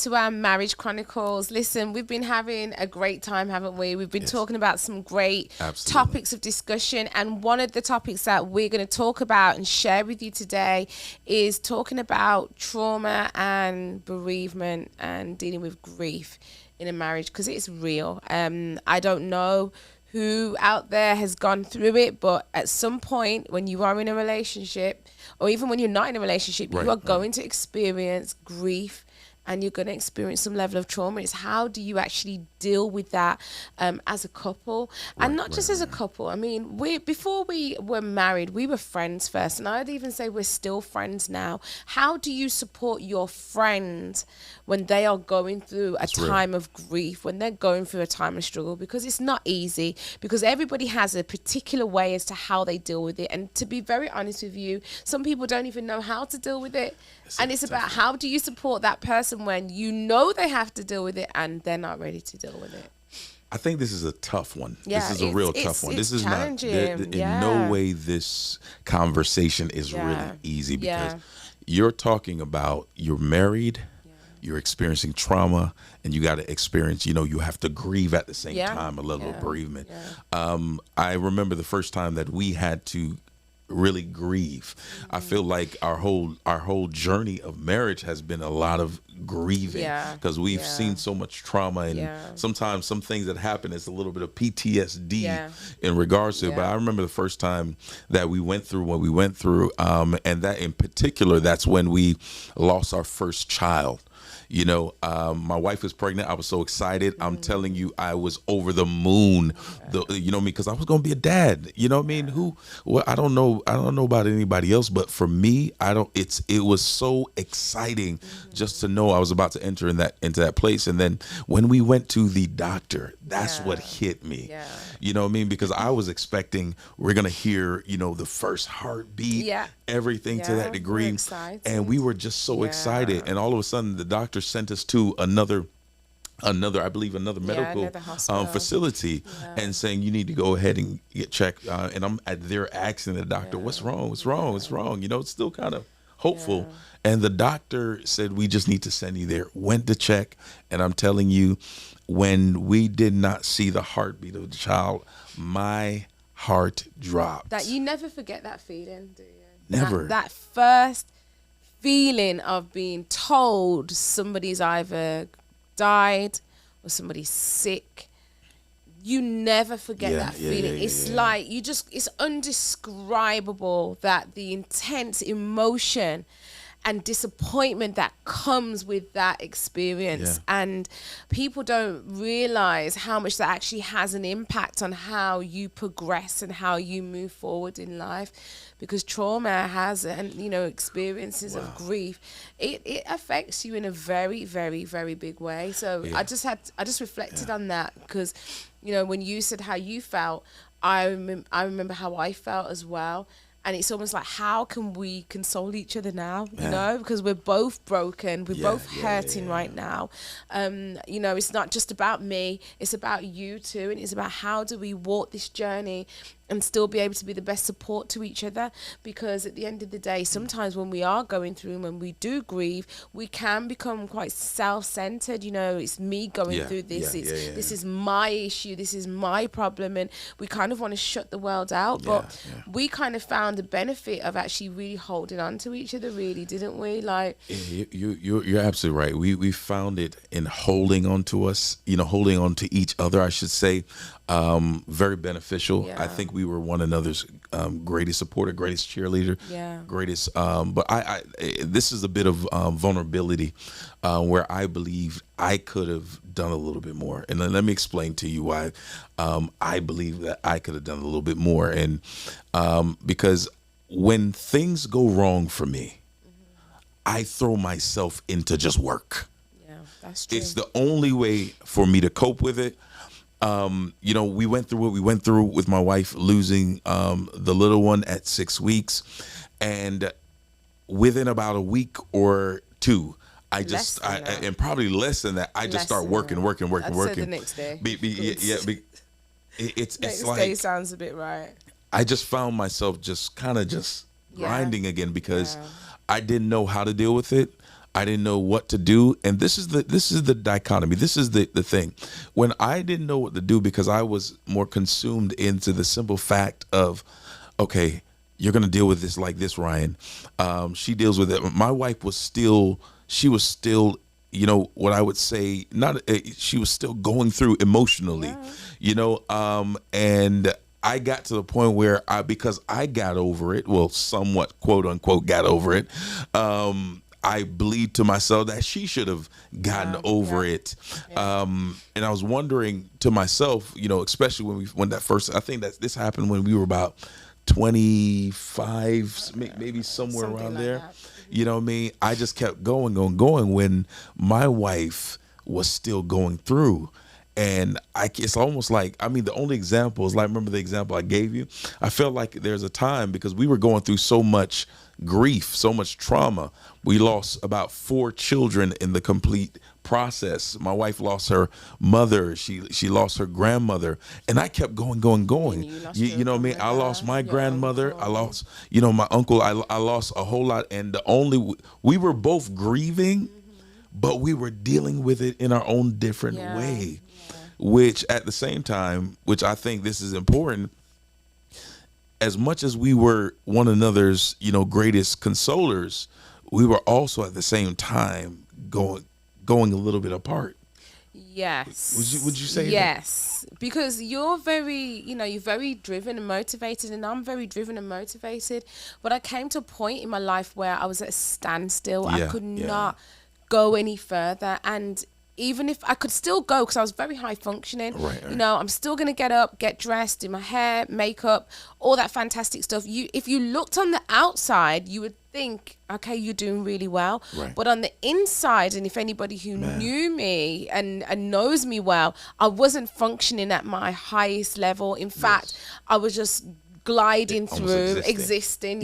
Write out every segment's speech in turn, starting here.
to our Marriage Chronicles. Listen, we've been having a great time, haven't we? We've been talking about some great topics of discussion. And one of the topics that we're going to talk about and share with you today is talking about trauma and bereavement and dealing with grief in a marriage, because it's real. I don't know who out there has gone through it, but at some point when you are in a relationship, or even when you're not in a relationship, you are going to experience grief, and you're going to experience some level of trauma. It's how do you actually deal with that as a couple, and not just as a couple. I mean, before we were married, we were friends first, and I'd even say we're still friends now. How do you support your friend when they are going through a time of grief, when they're going through a time of struggle? Because it's not easy, because everybody has a particular way as to how they deal with it. And to be very honest with you, some people don't even know how to deal with it. And it's about how do you support that person when you know they have to deal with it and they're not ready to deal with it. I think this is a tough one. Yeah, this is a real tough one. This is not, in no way this conversation is really easy, because you're talking about you're married, you're experiencing trauma, and you got to experience, you have to grieve at the same time, a level of bereavement. I remember the first time that we had to really grieve. I feel like our whole journey of marriage has been a lot of grieving, because we've seen so much trauma, and sometimes some things that happen is a little bit of PTSD in regards to it. But I remember the first time that we went through what we went through, and that in particular, that's when we lost our first child. My wife was pregnant. I was so excited. I'm telling you, I was over the moon. Because I was going to be a dad. You know what I mean? I don't know about anybody else, but for me, it was so exciting just to know I was about to enter into that place. And then when we went to the doctor, that's what hit me. You know what I mean? Because I was expecting we're going to hear, the first heartbeat, everything to that degree. And we were just so excited. And all of a sudden, the doctor sent us to another medical facility, and saying you need to go ahead and get checked. And I'm there asking the doctor, what's wrong? It's still kind of hopeful. And the doctor said, we just need to send you there. Went to check. And I'm telling you, when we did not see the heartbeat of the child, my heart dropped. That you never forget that feeling, do you? Never. That first feeling of being told somebody's either died or somebody's sick. You never forget that feeling. It's like it's undescribable, that the intense emotion and disappointment that comes with that experience. And people don't realize how much that actually has an impact on how you progress and how you move forward in life, because trauma has, and experiences of grief, it affects you in a very, very, very big way. So I just reflected on that, because when you said how you felt, I remember how I felt as well. And it's almost like, how can we console each other now? Because we're both broken, we're both hurting right now. It's not just about me, it's about you too. And it's about how do we walk this journey and still be able to be the best support to each other. Because at the end of the day, sometimes when we are going through and when we do grieve, we can become quite self-centered. It's me going through this. This is my issue. This is my problem. And we kind of want to shut the world out. But we kind of found the benefit of actually really holding on to each other, really, didn't we? Like, you're absolutely right. We found it in holding on to us, holding on to each other, I should say. Very beneficial. I think we were one another's greatest supporter, greatest cheerleader, greatest. But this is a bit of vulnerability where I believe I could have done a little bit more. And let me explain to you why I believe that I could have done a little bit more. And because when things go wrong for me, I throw myself into just work. Yeah, that's true. It's the only way for me to cope with it. We went through what we went through with my wife losing the little one at 6 weeks, and within about a week or two, and probably less than that, I just start working. I'd say the next day. It's next like, day sounds a bit right. I just found myself just kind of grinding again, because I didn't know how to deal with it. I didn't know what to do. And this is the dichotomy. This is the thing. When I didn't know what to do because I was more consumed into the simple fact of, okay, you're going to deal with this like this, Ryan. She deals with it. My wife was still, what I would say, she was still going through emotionally, and I got to the point where because I got over it, well, somewhat, quote unquote, got over it. I believed to myself that she should have gotten over it. And I was wondering to myself, especially when that first, I think that this happened when we were about 25, maybe somewhere around there. That. You know what I mean? I just kept going when my wife was still going through. And it's almost like, the only example is remember the example I gave you? I felt like there's a time because we were going through so much grief, so much trauma. We lost about 4 children in the complete process. My wife lost her mother. She lost her grandmother. And I kept going. You know what I mean? I lost my grandmother. I lost, my uncle. I lost a whole lot. And we were both grieving, but we were dealing with it in our own different way. Which at the same time, which I think this is important, as much as we were one another's, greatest consolers, we were also at the same time going a little bit apart. Yes. Would you say yes? That? Because you're very, you're very driven and motivated, and I'm very driven and motivated. But I came to a point in my life where I was at a standstill. I could not go any further, and even if I could still go because I was very high functioning, right. I'm still going to get up, get dressed, do my hair, makeup, all that fantastic stuff. If you looked on the outside, you would think, okay, you're doing really well. Right. But on the inside, and if anybody who knew me and knows me well, I wasn't functioning at my highest level. In fact, I was just gliding through, existing.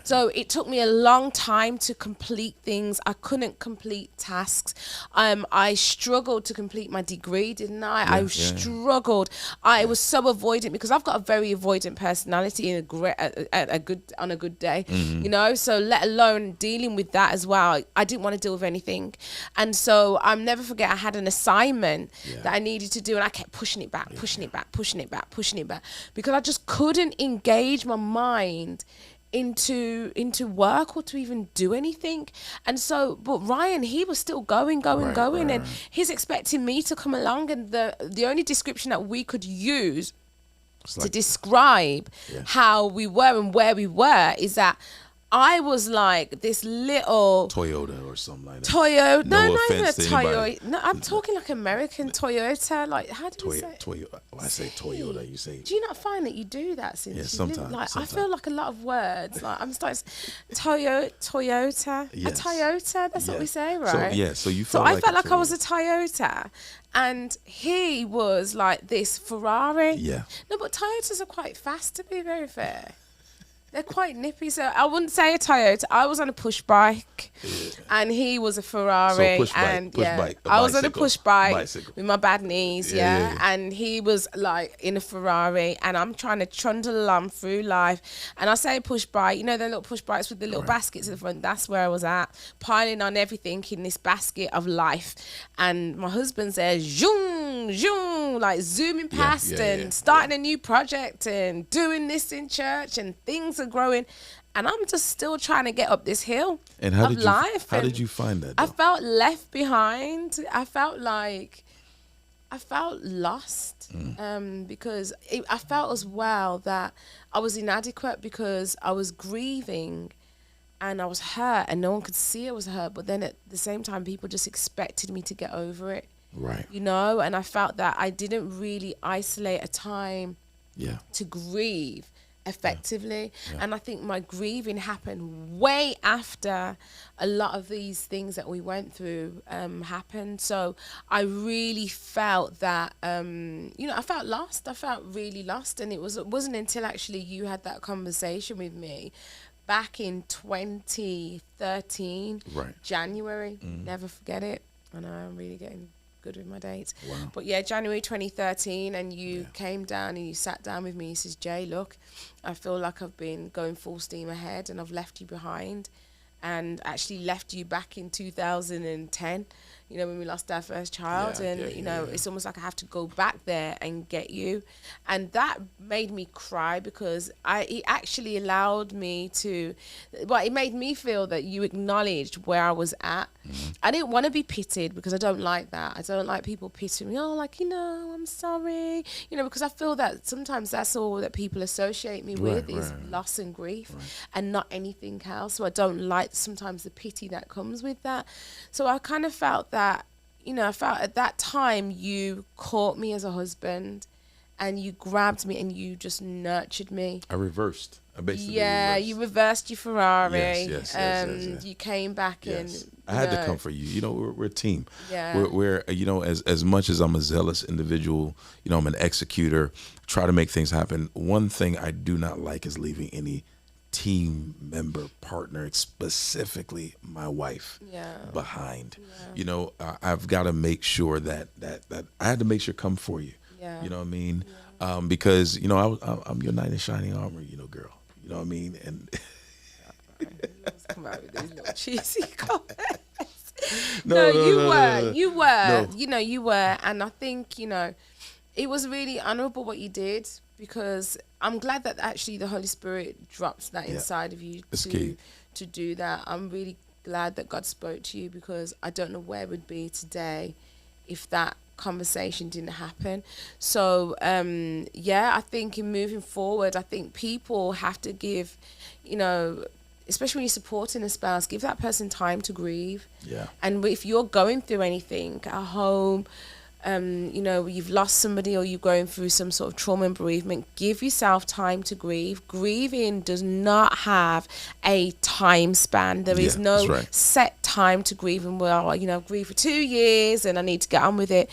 So it took me a long time to complete things. I couldn't complete tasks. I struggled to complete my degree, didn't I? I struggled. I was so avoidant because I've got a very avoidant personality in on a good day, so let alone dealing with that as well. I didn't want to deal with anything. And so I'll never forget I had an assignment that I needed to do, and I kept pushing it back because I just couldn't engage my mind into work or to even do anything. And so, but Ryan, he was still going, and he's expecting me to come along, and the only description that we could use to describe how we were and where we were is that I was like this little Toyota or something like that. Toyota. No, not even a Toyota. No, I'm talking like American Toyota. Like, how do you say? Toyota. When I say Toyota, you say. Do you not find that you do that since? Sometimes. I feel like a lot of words. Like I'm starting Toyota. Yes. A Toyota. That's what we say, right? So you felt. So I felt like I was a Toyota, and he was like this Ferrari. Yeah. No, but Toyotas are quite fast, to be very fair. They're quite nippy, so I wouldn't say a Toyota. I was on a push bike, and he was a Ferrari. So push bike, I was on a push bike with my bad knees, and he was like in a Ferrari, and I'm trying to trundle along through life. And I say push bike, the little push bikes with the little baskets at the front. That's where I was at, piling on everything in this basket of life. And my husband says, zoom, zoom, like zooming past and starting a new project and doing this in church, and things are growing, and I'm just still trying to get up this hill of life. How did you find that, though? I felt left behind. I felt lost because I felt as well that I was inadequate because I was grieving and I was hurt, and no one could see I was hurt, but then at the same time people just expected me to get over it, right? And I felt that I didn't really isolate a time to grieve effectively. And I think my grieving happened way after a lot of these things that we went through happened. So I really felt that I felt lost. I felt really lost, and it wasn't until actually you had that conversation with me back in 2013, January. Never forget it. I know I'm really getting good with my dates. Wow. But yeah, January 2013, and you came down and you sat down with me. He says, Jay, look, I feel like I've been going full steam ahead and I've left you behind. and actually left you back in 2010, when we lost our first child. It's almost like I have to go back there and get you. And that made me cry, because it actually allowed me to, it made me feel that you acknowledged where I was at. I didn't want to be pitied, because I don't like that. I don't like people pitying me. Oh, like, I'm sorry. Because I feel that sometimes that's all that people associate me with is loss and grief and not anything else. So I don't like sometimes the pity that comes with that. So I kind of felt that, I felt at that time you caught me as a husband, and you grabbed me and you just nurtured me. I reversed. I basically reversed. You reversed your Ferrari. Yes. You came back and I had to come for you. We're a team. Yeah. We're as much as I'm a zealous individual, I'm an executor, try to make things happen. One thing I do not like is leaving any team member, partner, specifically my wife, behind. I've got to make sure that I had to make sure come for you. You know what I mean? Because I'm your knight in shining armor, girl. You know what I mean? And come out with these little cheesy comments. You were. You were, and I think it was really honorable what you did, because I'm glad that actually the Holy Spirit dropped that inside of you to do that. I'm really glad that God spoke to you, because I don't know where we'd be today if that conversation didn't happen. So I think in moving forward, I think people have to give, especially when you're supporting a spouse, give that person time to grieve. And if you're going through anything at home, you've lost somebody, or you're going through some sort of trauma and bereavement, give yourself time to grieve. Grieving does not have a time span. There is no set time to grieve, and I've grieved for 2 years and I need to get on with it.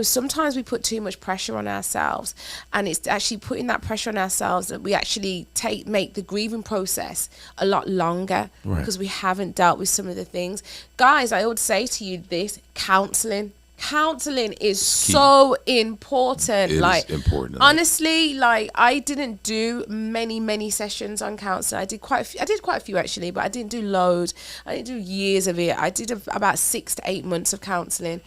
Sometimes we put too much pressure on ourselves, and it's actually putting that pressure on ourselves that we actually make the grieving process a lot longer, because we haven't dealt with some of the things. Guys, I would say to you this: counseling is so important. It's important. Honestly, I didn't do many sessions on counseling. I did quite a few actually, but I didn't do loads. I didn't do years of it. I did about 6 to 8 months of counseling,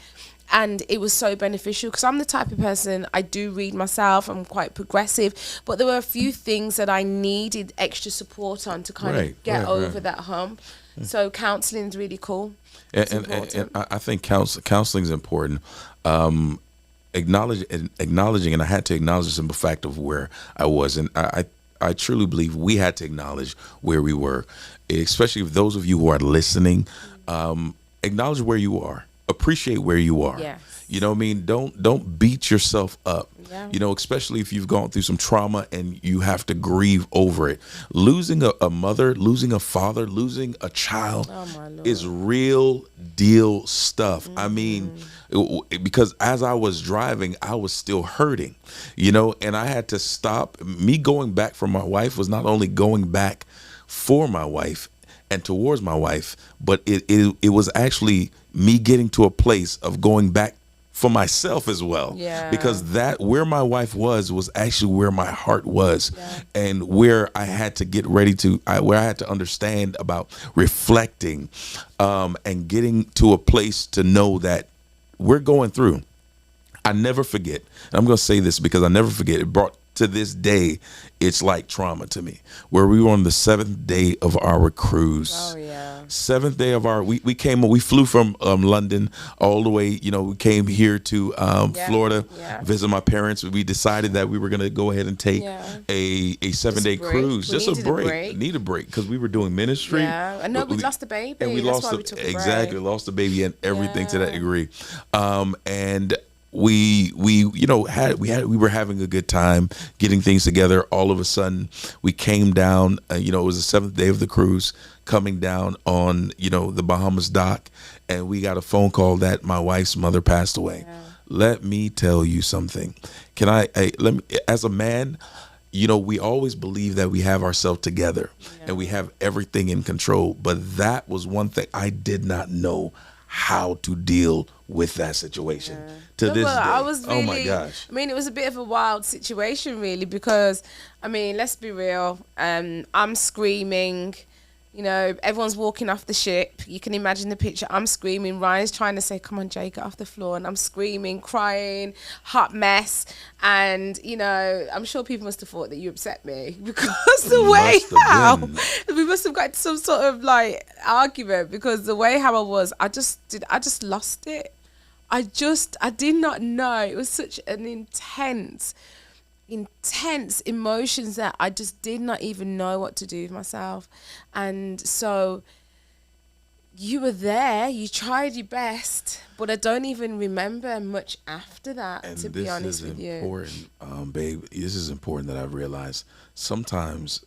and it was so beneficial, because I'm the type of person, I do read myself, I'm quite progressive, but there were a few things that I needed extra support on to kind of get over that hump. So counseling is really cool. And I think counseling is important. Acknowledging, and I had to acknowledge the simple fact of where I was, and I truly believe we had to acknowledge where we were, especially if those of you who are listening. Acknowledge where you are, appreciate where you are. Yes. You know what I mean? Don't beat yourself up. Yeah. Especially if you've gone through some trauma and you have to grieve over it. Losing a mother, losing a father, losing a child is real deal stuff. I mean, because as I was driving, I was still hurting, and I had to stop. Me going back for my wife was not only going back for my wife and towards my wife, but it was actually me getting to a place of going back for myself as well. Because that where my wife was actually where my heart was, and where I had to get ready to, where I had to understand about reflecting, and getting to a place to know that we're going through. I never forget. And I'm going to say this because I never forget. It brought to this day, it's like trauma to me. Where we were on the 7th day of our cruise. Oh yeah. 7th day of our, we flew from London all the way. We came here to Florida, visit my parents. We decided that we were going to go ahead and take a 7-day cruise, just a break. Need a break because we were doing ministry. Yeah, I know we lost the baby, and we lost the baby and everything to that degree, and. We were having a good time getting things together. All of a sudden we came down, it was the 7th day of the cruise, coming down on, the Bahamas dock, and we got a phone call that my wife's mother passed away. Let me tell you something. As a man, we always believe that we have ourselves together and we have everything in control. But that was one thing I did not know how to deal with that situation to this day. I was really, oh my gosh. I mean, it was a bit of a wild situation really, because let's be real. I'm screaming, You know, everyone's walking off the ship. You can imagine the picture. I'm screaming. Ryan's trying to say, come on, Jay, get off the floor. And I'm screaming, crying, hot mess. And, you know, I'm sure people must have thought that you upset me because the way how we must have got some sort of like argument, because the way how I was, I just lost it. I did not know. It was such an intense emotions that I just did not even know what to do with myself. And so you were there, you tried your best, but I don't even remember much after that, and to be honest with you. This is important, babe. This is important that I realized sometimes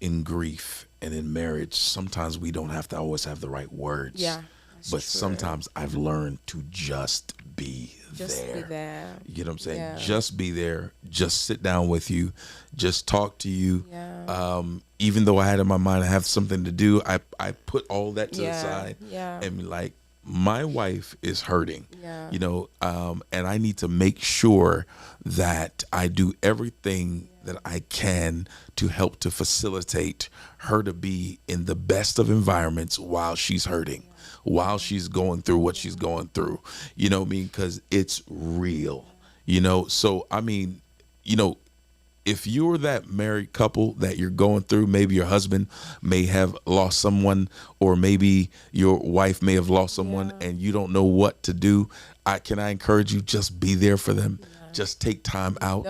in grief and in marriage, sometimes we don't have to always have the right words. Yeah. But sometimes I've learned to just be there. You know what I'm saying? Yeah. Just be there. Just sit down with you. Just talk to you. Yeah. Even though I had in my mind I have something to do, I put all that to the side. Yeah. And like, my wife is hurting. Yeah. You know, and I need to make sure that I do everything that I can to help to facilitate her to be in the best of environments while she's hurting, while she's going through what she's going through, you know what I mean? Because it's real, you know? So, I mean, you know, if you're that married couple that you're going through, maybe your husband may have lost someone, or maybe your wife may have lost someone, and you don't know what to do, I encourage you, just be there for them. Just take time out,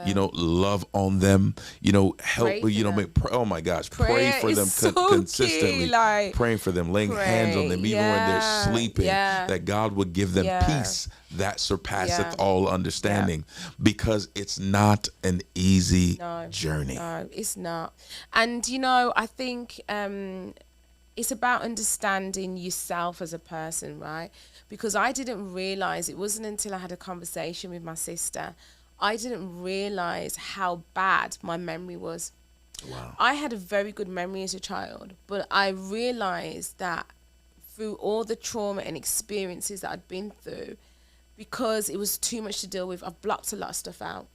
you know, love on them, you know, help, you know, oh my gosh, pray for them consistently, like, praying for them, laying hands on them, even when they're sleeping, that God would give them peace that surpasseth all understanding, because it's not an easy journey. No, it's not. And, you know, I think it's about understanding yourself as a person, right? Because I didn't realize, it wasn't until I had a conversation with my sister, I didn't realize how bad my memory was. Wow. I had a very good memory as a child, but I realized that through all the trauma and experiences that I'd been through, because it was too much to deal with, I've blocked a lot of stuff out.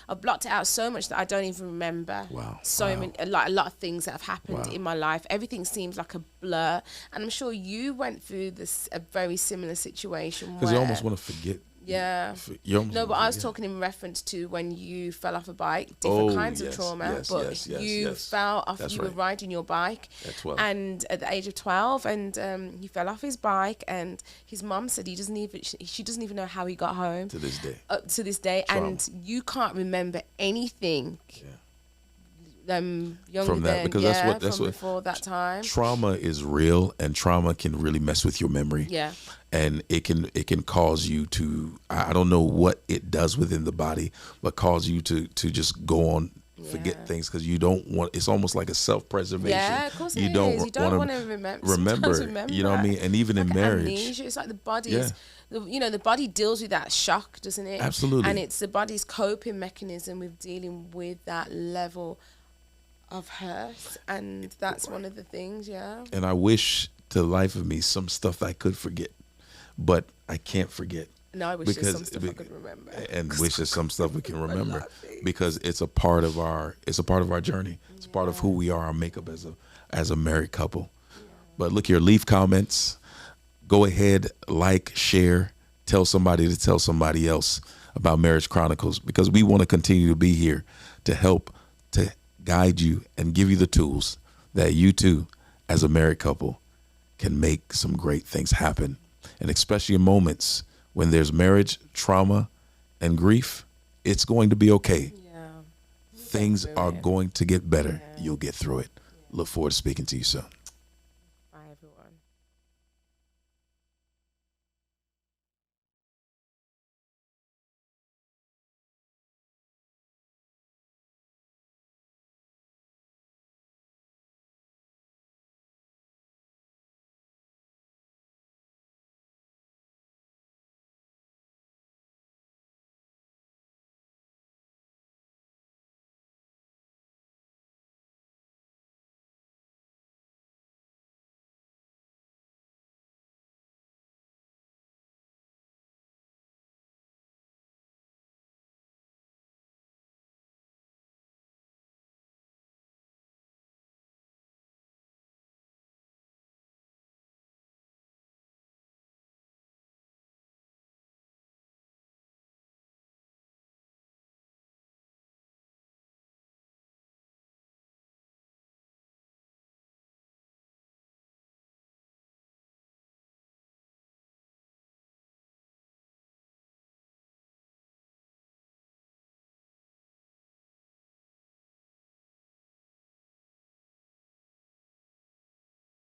I've blocked it out so much that I don't even remember. Wow. Many, like a lot of things that have happened in my life. Everything seems like a blur. And I'm sure you went through a very similar situation. Because you almost want to forget. Yeah. No, but I was talking in reference to when you fell off a bike, different kinds of trauma. But you fell off, were riding your bike. And at the age of 12, and he fell off his bike, and his mum said she doesn't even know how he got home. To this day. To this day. Trauma. And you can't remember anything. Younger from that, because that's what before that time. Trauma is real, and trauma can really mess with your memory. Yeah. And it can cause you to, I don't know what it does within the body, but cause you to just go on, forget things, because you don't want, it's almost like a self-preservation. Yeah, of course you don't want to remember. You know what I mean? And even in marriage. Amnesia. It's like the body is, you know, the body deals with that shock, doesn't it? Absolutely. And it's the body's coping mechanism with dealing with that level of hurt, and that's one of the things. And I wish to the life of me some stuff I could forget, but I can't forget. No, I wish there's some stuff I could remember, and wish there's some stuff we can remember, because it's a part of our journey. It's a part of who we are, our makeup as a married couple. But look here, leave comments, go ahead, like, share, tell somebody to tell somebody else about Marriage Chronicles, because we want to continue to be here to help to guide you and give you the tools that you too, as a married couple, can make some great things happen. And especially in moments when there's marriage trauma and grief, it's going to be okay. Things are going to get better. You'll get through it. Look forward to speaking to you soon.